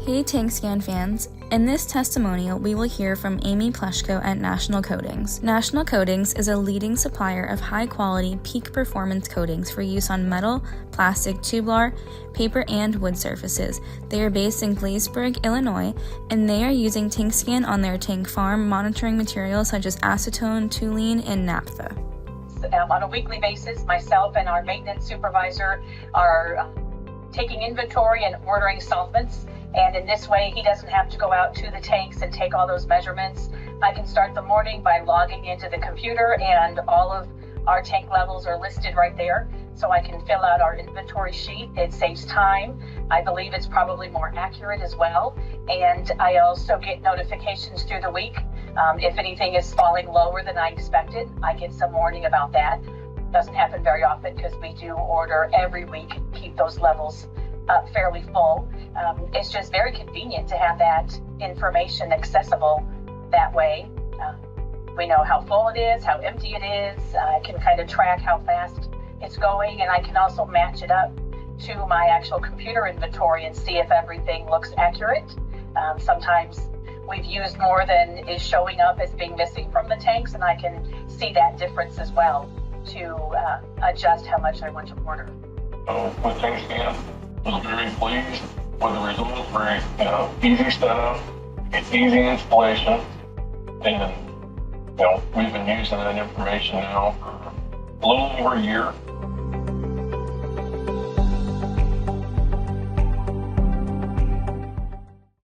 Hey TankScan fans, in this testimonial we will hear from Amy Pleshko at National Coatings. National Coatings is a leading supplier of high-quality, peak performance coatings for use on metal, plastic, tubular, paper, and wood surfaces. They are based in Glazeburg, Illinois, and they are using TankScan on their tank farm, monitoring materials such as acetone, toluene, and naphtha. On a weekly basis, myself and our maintenance supervisor are taking inventory and ordering solvents. And in this way, he doesn't have to go out to the tanks and take all those measurements. I can start the morning by logging into the computer, and all of our tank levels are listed right there. So I can fill out our inventory sheet. It saves time. I believe it's probably more accurate as well. And I also get notifications through the week. If anything is falling lower than I expected, I get some warning about that. Doesn't happen very often because we do order every week, keep those levels fairly full. It's just very convenient to have that information accessible that way. We know how full it is, how empty it is. I can kind of track how fast it's going, and I can also match it up to my actual computer inventory and see if everything looks accurate. Sometimes we've used more than is showing up as being missing from the tanks, and I can see that difference as well to adjust how much I want to order. With TankScan, I was very pleased with the results. Very easy setup, it's easy installation, and we've been using that information now for a little over a year.